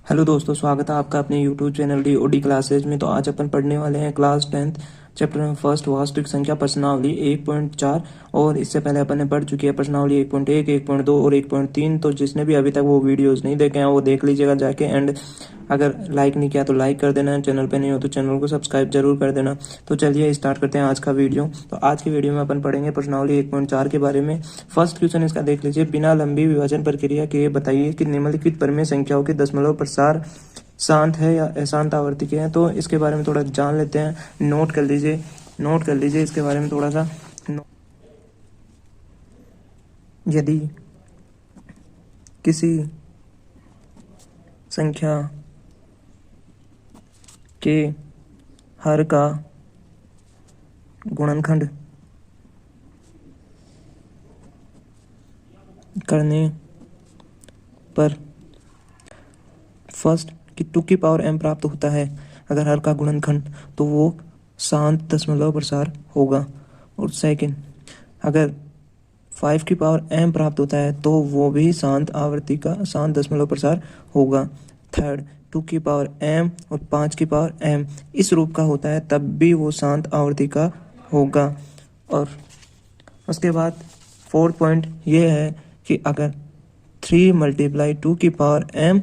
Hello दोस्तों, स्वागत है आपका अपने यूट्यूब चैनल डीओडी क्लासेज में। तो आज अपन पढ़ने वाले हैं क्लास 10th चैप्टर में फर्स्ट वास्तविक संख्या प्रश्नावली 1.4। और इससे पहले अपन ने पढ़ चुकी है प्रश्नावली 1.1, 1.2 और 1.3। तो जिसने भी अभी तक वो वीडियोस नहीं देखे हैं वो देख लीजिएगा जाके। एंड अगर लाइक नहीं किया तो लाइक कर देना, चैनल पे नहीं हो तो चैनल को सब्सक्राइब जरूर कर देना। तो चलिए स्टार्ट करते हैं आज का वीडियो। तो आज की वीडियो में अपन पढ़ेंगे प्रश्नावली 1.4 के बारे में। फर्स्ट क्वेश्चन इसका देख लीजिए। बिना लंबी विभाजन प्रक्रिया के बताइए कि निम्नलिखित परिमेय संख्याओं के दशमलव प्रसार शांत है या अशांत आवृत्ति के हैं। तो इसके बारे में थोड़ा जान लेते हैं, नोट कर लीजिए इसके बारे में थोड़ा सा। यदि किसी संख्या के हर का गुणनखंड करने पर फर्स्ट कि 2 की पावर m प्राप्त होता है, अगर हर का गुणनखंड तो वो शांत दशमलव प्रसार होगा। और सेकंड, अगर 5 की पावर m प्राप्त होता है तो वो भी शांत आवृत्ति का शांत दशमलव प्रसार होगा। थर्ड, 2 की पावर m और 5 की पावर m इस रूप का होता है तब भी वो शांत आवृत्ति का होगा। और उसके बाद फोर्थ पॉइंट ये है कि अगर 3 मल्टीप्लाई 2 की पावर m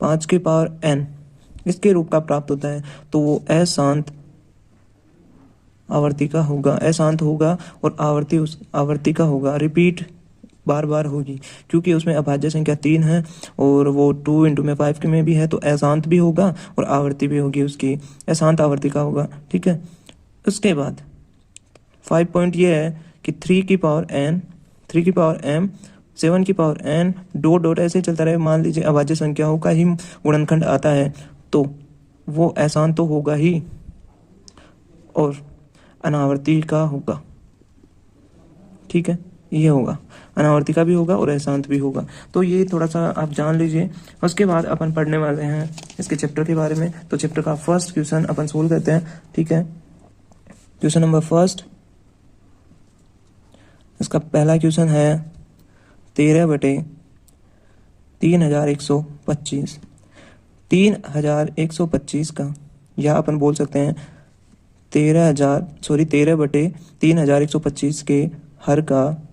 5 की पावर n इसके रूप का प्राप्त होता है तो वो अशांत आवर्ती का होगा, अशांत होगा। और आवर्ती उस आवर्ती का होगा, रिपीट बार बार होगी, क्योंकि उसमें अभाज्य संख्या 3 है और वो 2 इंटू में 5 के में भी है, तो अशांत भी होगा और आवर्ती भी होगी, उसकी अशांत आवर्ती का होगा। ठीक है। उसके बाद 5 पॉइंट ये है कि 3 की पावर n, 3 की पावर m, 7 की पावर n, डॉट डॉट ऐसे चलता रहे। मान लीजिए अभाज्य संख्याओं का ही गुणनखंड आता है तो वो अशांत तो होगा ही और अनावर्ती का होगा। ठीक है, ये होगा, अनावर्ती का भी होगा और अशांत भी होगा। तो ये थोड़ा सा आप जान लीजिए। उसके बाद अपन पढ़ने वाले हैं इसके चैप्टर के बारे में। तो चैप्टर का फर्स्ट क्वेश्चन अपन सोल्व करते हैं। ठीक है, क्वेश्चन नंबर फर्स्ट, इसका पहला क्वेश्चन है 13/3125। 3125 का, या अपन बोल सकते हैं 13/3125 के हर का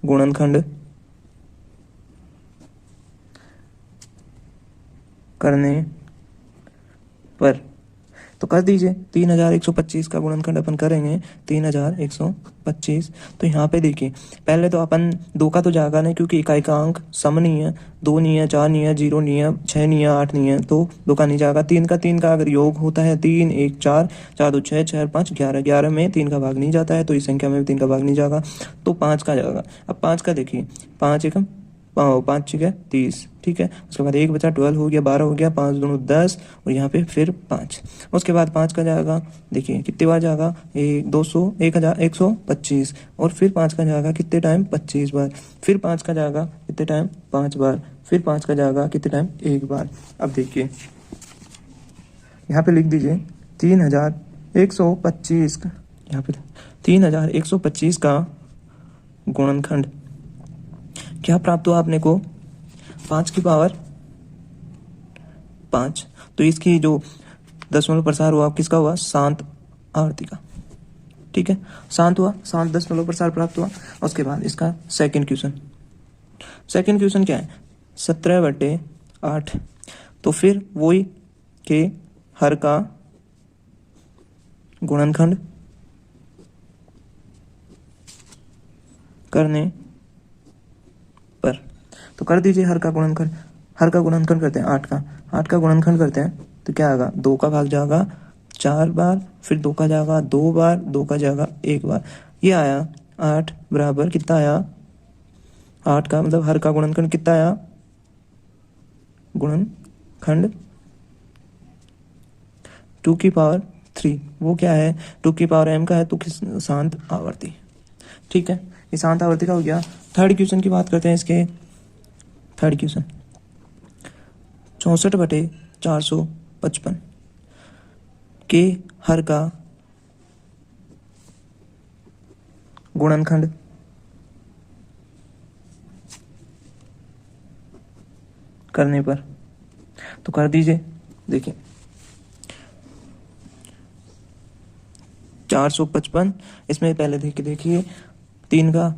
गुणनखंड करने पर। तो कर दीजिए, 3125 का गुणनखंड अपन करेंगे 3125। तो यहाँ पे देखिए, पहले तो अपन 2 का तो जाएगा नहीं क्योंकि इकाई का अंक सम नहीं है, 2 नहीं है, 4 नहीं है, 0 नहीं है, 6 नहीं है, 8 नहीं है, तो 2 का नहीं जाएगा। 3 का अगर योग होता है 3 1 4, 4 2 6, 6 5 11, 11 में 3 का भाग नहीं जाता है तो इस संख्या में भी 3 का भाग नहीं जाएगा, तो 5 का जाएगा। अब 5 का देखिए, 5 एकम 5 6 30। ठीक है, उसके बाद 1 बचा, 12 हो गया, 12 हो गया, 5 दूनी 10 और यहाँ पे फिर 5। उसके बाद 5 का जाएगा, देखिए कितने बार जाएगा, 200 1,125। और फिर 5 का जाएगा कितने टाइम, 25 बार। फिर 5 का जाएगा कितने टाइम, 5 बार। फिर 5 का जाएगा कितने टाइम, 1 बार। अब देखिए यहाँ पे लिख दीजिए 3125 का, यहाँ पे 3125 का गुणनखंड क्या प्राप्त हुआ अपने को, 5 की पावर 5। तो इसकी जो दशमलव प्रसार हुआ किसका हुआ, शांत आवर्ती का। ठीक है, शांत हुआ, शांत दशमलव प्रसार प्राप्त हुआ। उसके बाद इसका सेकंड क्वेश्चन क्या है, 17/8। तो फिर वही के हर का गुणनखंड करने पर। तो कर दीजिए हर का गुणनखंड करते हैं 8 का गुणनखंड करते हैं तो क्या आएगा, 2 का भाग जाएगा 4 बार, फिर 2 का जाएगा 2 बार, 2 का जाएगा 1 बार। ये आया 8 बराबर कितना आया, 8 का मतलब हर का गुणनखंड कितना आया, गुणनखंड 2 की पावर 3। वो क्या है, 2 की पावर m का है तो किस, शांत आवर्ती। ठीक है, ये शांत आवर्ती का हो गया। थर्ड क्वेश्चन की बात करते हैं इसके। थर्ड क्वेश्चन 64/455 के हर का गुणनखंड करने पर तो कर दीजिए। देखिए 455, इसमें पहले देखिए 3 का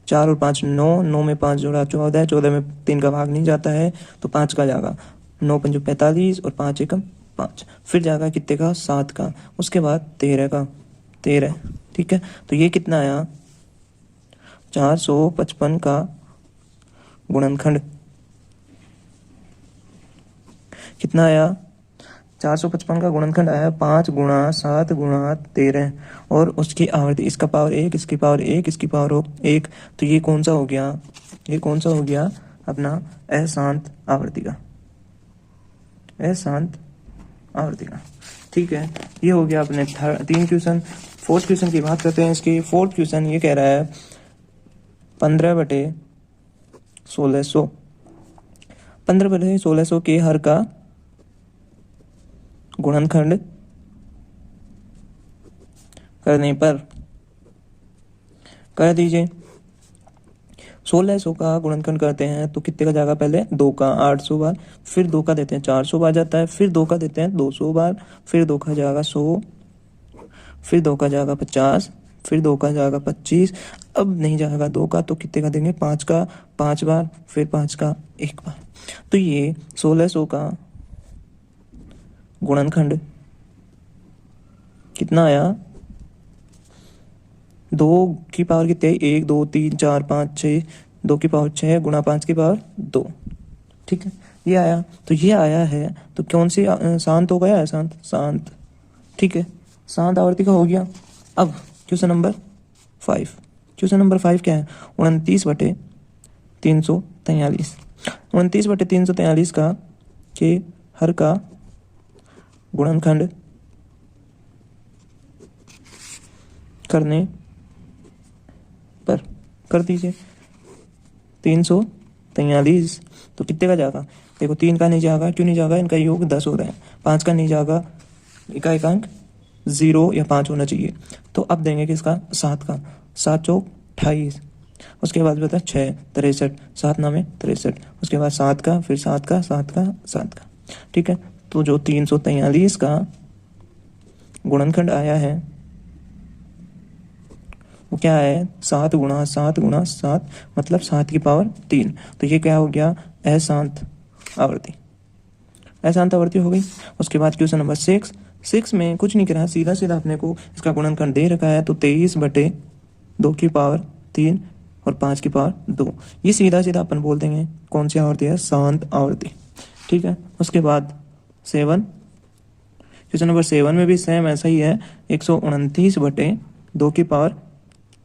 4 और 5 9, 9 में 5 जोड़ा 14, 14 में 3 का भाग नहीं जाता है तो 5 का जाएगा, 9 पंजे 45 और 5 एकम 5, फिर जाएगा कितने का 7 का, उसके बाद 13 का 13। ठीक है, तो ये कितना आया 455 का गुणनखंड कितना आया, 455 का गुणनखंड आया 5 गुणा 7 गुणा 13 और उसकी आवृत्ति, इसका पावर 1, इसकी पावर 1, इसकी पावर 1, तो ये कौन सा हो गया, ये कौन सा हो गया अपना अशांत आवर्ती का, अशांत आवर्ती का। ठीक है, ये हो गया अपने 3 क्वेश्चन। फोर्थ क्वेश्चन की बात करते हैं। इसकी फोर्थ क्वेश्चन ये कह रहा है 15/1600, 15/1600 के हर का गुणनखंड करने पर कर दीजिए। 1600 का गुणनखंड करते हैं तो कितने का जाएगा, पहले 2 का 800 बार, फिर 2 का देते हैं 400 बार जाता है, फिर 2 का देते हैं 200 बार, फिर 2 का जाएगा 100, फिर 2 का जाएगा 50, फिर 2 का जाएगा 25, अब नहीं जाएगा 2 का तो कितने का देंगे 5 का 5 बार, फिर 5 का 1 बार। तो ये 1600 का गुणनखंड कितना आया, 2 की पावर कितने 1 2 3 4 5 6, 2 की पावर 6 गुणा 5 की पावर 2। ठीक है, ये आया, तो ये आया है तो कौन सी शांत हो गया, शांत शांत। ठीक है, शांत आवर्ती का हो गया। अब क्वेश्चन नंबर 5, क्वेश्चन नंबर 5 क्या है, 29/343, 29/343 का के हर का गुणनखंड करने पर कर दीजिए। 343 तो कितने का जाएगा, देखो 3 का नहीं जाएगा, क्यों नहीं जाएगा, इनका योग 10 हो रहा है, 5 का नहीं जाएगा, इका एकांक 0 या 5 होना चाहिए, तो अब देंगे किसका 7 का, 7 चौक 28, उसके बाद बता 6 63, 7 नामे 63, उसके बाद 7 का, फिर 7 का 7 का 7 का। ठीक है, तो जो 343 का गुणनखंड आया है वो क्या है, 7 गुणा 7 गुणा 7, मतलब 7 की पावर 3, तो ये क्या हो गया अशांत आवर्ती, अशांत आवर्ती हो गई। उसके बाद क्वेश्चन नंबर 6 में कुछ नहीं करा, सीधा सीधा अपने को इसका गुणनखंड दे रखा है, तो 23/2 की पावर 3 और 5 की पावर 2, ये सीधा सीधा अपन बोल देंगे कौन सी आवर्ती है, शांत आवर्ती। ठीक है, उसके बाद 7, क्वेश्चन नंबर 7 में भी सेम ऐसा ही है, 129/2 की पावर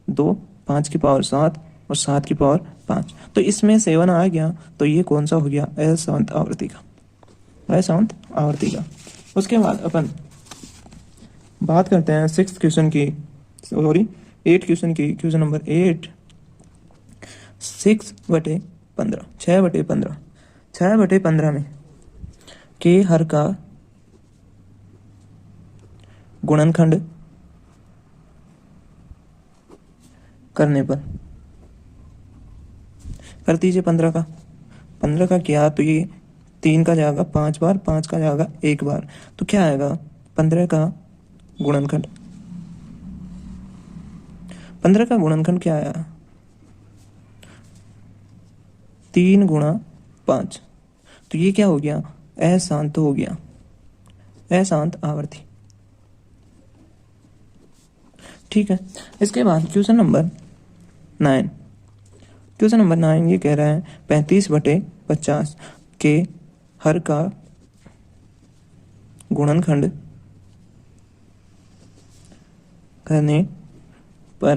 2, 5 की पावर 7 और 7 की पावर 5, तो इसमें 7 आ गया, तो ये कौन सा हो गया अशांत आवर्ती का, अशांत आवर्ती का। उसके बाद अपन बात करते हैं 6 क्वेश्चन की, सॉरी 8 क्वेश्चन की, क्वेश्चन नंबर 8, 6/15, 6/15, 6/15 में के हर का गुणनखंड करने पर कर दीजिए। 15 का, 15 का क्या, तो ये 3 का जाएगा 5 बार, 5 का जाएगा 1 बार, तो क्या आएगा 15 का गुणनखंड, 15 का गुणनखंड क्या आया 3 गुणा 5, तो ये क्या हो गया अशांत हो गया, अशांत आवर्ती। ठीक है, इसके बाद क्वेश्चन नंबर 9, क्वेश्चन नंबर 9 ये कह रहा है 35/50 के हर का गुणनखंड करने पर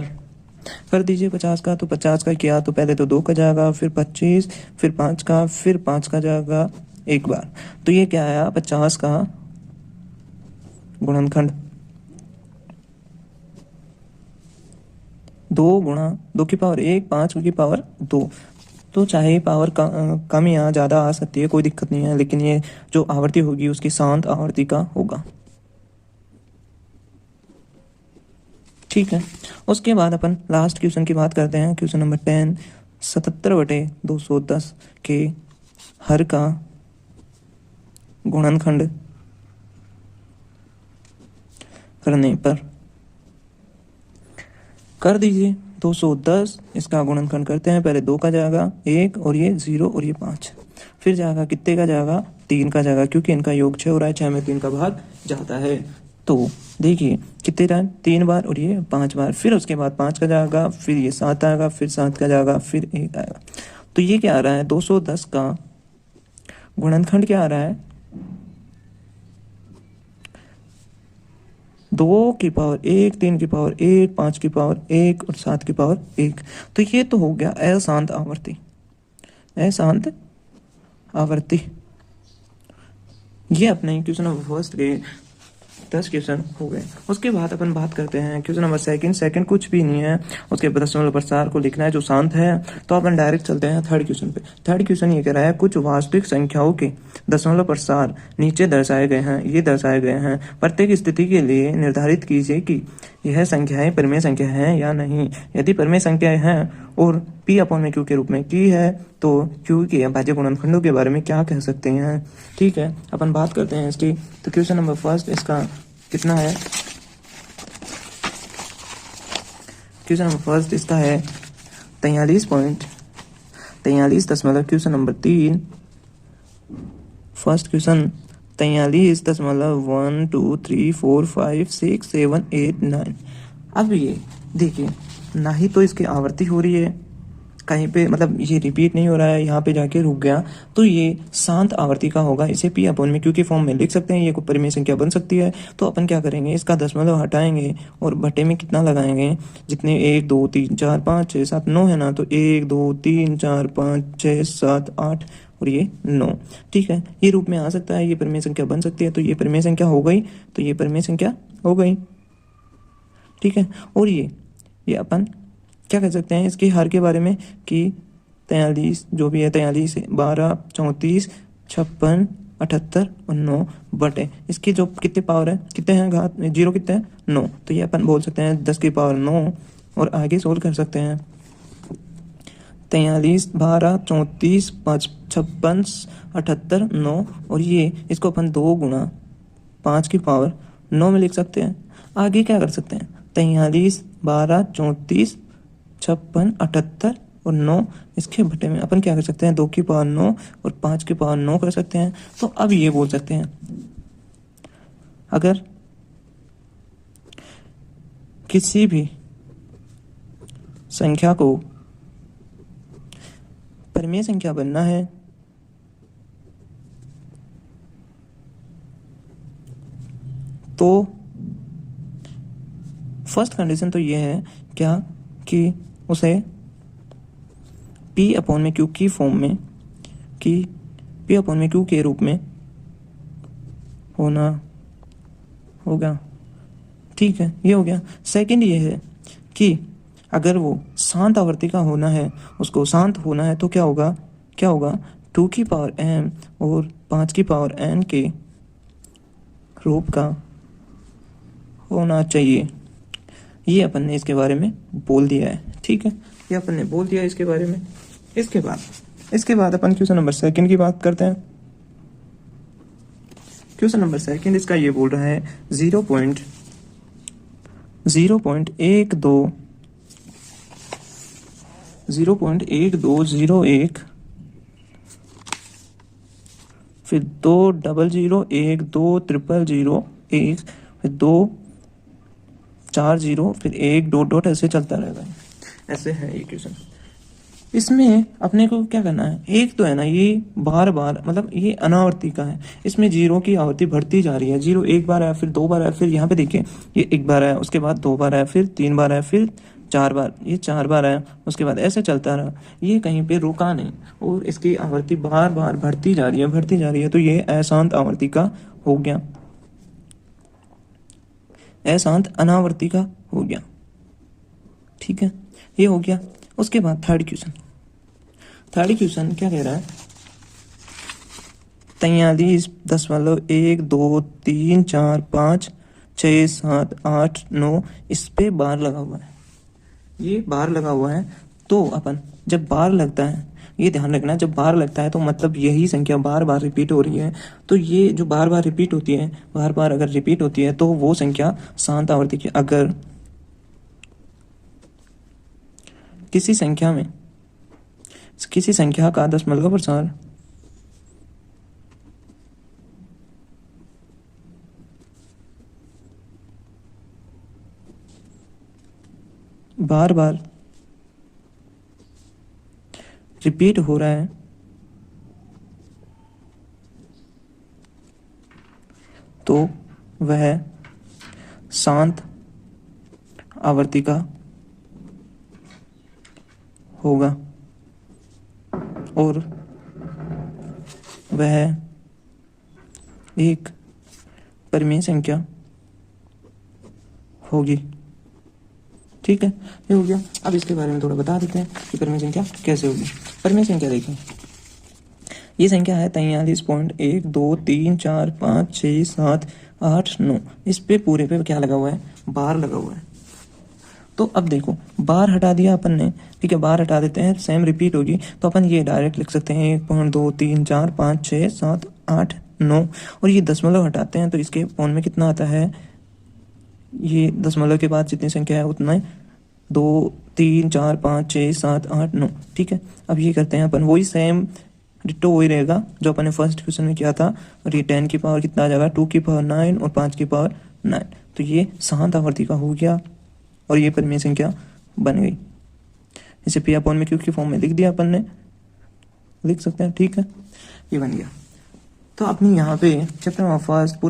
कर दीजिए। 50 का, तो 50 का किया तो पहले तो 2 का जाएगा, फिर 25, फिर 5 का, फिर 5 का जाएगा 1 बार, तो ये क्या आया 50 का गुणनखंड 2 गुणा 2 की पावर 1, 5 की पावर 2, तो चाहे पावर कम या ज़्यादा आ सकती है, कोई दिक्कत नहीं है, लेकिन ये जो आवर्ती होगी उसकी शांत आवर्ती का होगा। ठीक है, उसके बाद अपन लास्ट क्वेश्चन की बात करते हैं, क्वेश्चन नंबर 10, 77/210 के हर का गुणनखंड करने पर कर दीजिए 210, इसका गुणनखंड करते हैं। पहले 2 का जाएगा 1 और ये 0 और ये 5, फिर जाएगा कितने का जाएगा 3 का जाएगा, क्योंकि इनका योग 6 हो रहा है, 6 में 3 का भाग जाता है। तो देखिए कितने टाइम 3 बार और ये 5 बार, फिर उसके बाद 5 का जाएगा, फिर ये 7 आएगा, फिर 7 का जाएगा, फिर 1 आएगा। तो ये क्या आ रहा है 210 का गुणनखंड क्या आ रहा है 2 की पावर 1, 3 की पावर 1, 5 की पावर 1 और 7 की पावर 1। तो ये तो हो गया अशांत आवर्ती, अशांत आवर्ती। ये अपने क्वेश्चन नंबर फर्स्ट के 10 क्वेश्चन हो गए। उसके बाद अपन बात करते हैं क्वेश्चन नंबर सेकंड कुछ भी नहीं है, उसके दशमलव प्रसार को लिखना है जो शांत है। तो अपन डायरेक्ट चलते हैं थर्ड क्वेश्चन पे। थर्ड क्वेश्चन ये कह रहा है कुछ वास्तविक संख्याओं के दशमलव प्रसार नीचे दर्शाए गए हैं, ये दर्शाए गए हैं। प्रत्येक स्थिति के लिए निर्धारित कीजिए कि यह संख्याएं परिमेय संख्या हैं या नहीं। यदि परिमेय संख्याएं हैं और P/Q के रूप में की है तो Q के अभाज्य गुणनखंडों के बारे में क्या कह सकते हैं। ठीक है, अपन बात करते हैं इसकी। तो क्वेश्चन नंबर फर्स्ट इसका कितना है, क्वेश्चन नंबर फर्स्ट इसका है 43.43 क्वेश्चन नंबर 3 फर्स्ट क्वेश्चन 43.1 2 3 4 5 6 7 8 9। अब ये देखिए ना ही तो इसकी आवर्ती हो रही है कहीं पे, मतलब ये रिपीट नहीं हो रहा है, यहाँ पे जाके रुक गया, तो ये शांत आवर्ती का होगा। इसे P/Q के फॉर्म में लिख सकते हैं, ये कोई परिमेय संख्या बन सकती है। तो अपन क्या करेंगे, इसका दशमलव हटाएंगे और बटे में कितना लगाएंगे, जितने 1 2 3 4 5 6 7 9 है ना, तो 1 2 3 4 5 6 7 8 और ये 9। ठीक है, ये रूप में आ सकता है, ये परिमेय संख्या बन सकती है। तो ये परिमेय संख्या हो गई, तो ये परिमेय संख्या हो गई। ठीक है, और ये अपन क्या कह सकते हैं इसके हर के बारे में कि 43 जो भी है 43 12 34 56 78 और 9 बटे इसकी जो कितने पावर है, कितने हैं घात 0 कितने हैं 9। तो ये अपन बोल सकते हैं 10 की पावर 9 और आगे सोल्व कर सकते हैं 43 12 34 56 78 9 और ये इसको अपन 2 गुणा 5 की पावर 9 में लिख सकते हैं। आगे क्या कर सकते हैं 43 12 34 56 78 और 9 इसके बटे में अपन क्या कर सकते हैं 2 की पावर 9 और 5 की पावर 9 कर सकते हैं। तो अब ये बोल सकते हैं अगर किसी भी संख्या को परिमेय संख्या बनना है तो फर्स्ट कंडीशन तो ये है क्या कि उसे P/Q की फॉर्म में कि P/Q के रूप में होना होगा। ठीक है, ये हो गया। सेकंड ये है कि अगर वो शांत आवर्ती का होना है, उसको शांत होना है तो क्या होगा 2 की पावर m और 5 की पावर n के रूप का होना चाहिए। ये अपन ने इसके बारे में बोल दिया है। ठीक है, ये अपन ने बोल दिया इसके बारे में। इसके बाद अपन क्वेश्चन नंबर सेकंड की बात करते हैं। क्वेश्चन नंबर सेकंड इसका ये बोल रहा है 0.1201 फिर 2001 2000 फिर 240 फिर 1 डॉट ऐसे चलता रहेगा। ऐसे है ये क्वेश्चन। इसमें अपने को क्या करना है, एक तो है ना ये बार बार मतलब ये अनावर्ती का है, इसमें 0 की आवर्ती बढ़ती जा रही है। 0 एक बार आया फिर 2 बार आया, फिर यहाँ पे देखिए ये 1 बार आया, उसके बाद 2 बार आया, फिर 3 बार आया, फिर 4 बार, ये 4 बार आया, उसके बाद ऐसे चलता रहा, ये कहीं पे रुका नहीं और इसकी आवर्ती बार बार बढ़ती जा रही है। तो ये अशांत आवर्ती का हो गया, अशांत अनावर्ती का हो गया। ठीक है, ये हो गया। उसके बाद थर्ड क्वेश्चन क्या कह रहा है 43.1 2 3 4 5 6 7 8 9 इस पे बार लगा हुआ है, ये बार लगा हुआ है। तो अपन जब बार लगता है, ये ध्यान रखना, जब बार लगता है तो मतलब यही संख्या बार बार रिपीट हो रही है। तो ये जो बार बार रिपीट होती है, बार बार अगर रिपीट होती है तो वो संख्या शांत आवर्ती की। अगर किसी संख्या का दशमलव प्रसार बार बार रिपीट हो रहा है तो वह शांत आवर्ती का होगा और वह एक परिमेय संख्या होगी। ठीक है, ये हो गया। अब इसके बारे में थोड़ा बता देते हैं कि परिमेय संख्या कैसे होगी। परिमेय संख्या देखें, ये संख्या है 43.1 2 3 4 5 6 7 8 9। इस पे पूरे पे क्या लगा हुआ है, बार लगा हुआ है। तो अब देखो, बार हटा दिया अपन ने, ठीक है, बार हटा देते हैं, सेम रिपीट होगी तो अपन ये डायरेक्ट लिख सकते हैं 1.2 3 4 5 6 7 8 9। और ये दशमलव हटाते हैं तो इसके पौन में कितना आता है, ये दशमलव के बाद जितनी संख्या है उतना है, 2 3 4 5 6 7 8 9। ठीक है, अब ये करते हैं अपन, वही सेम डिट्टो वही रहेगा जो अपन ने फर्स्ट क्वेश्चन में किया था। और ये 10 की पावर कितना आ जाएगा, 2 की पावर 9 और 5 की पावर 9। तो ये शांत आवर्ती का हो गया और ये परिमेय संख्या बन गई। इसे पी अपॉन में क्यू की फॉर्म में लिख दिया अपन ने, लिख सकते हैं। ठीक है, ये बन गया। तो अपनी यहाँ पे चैप्टर नंबर फर्स्ट पूरा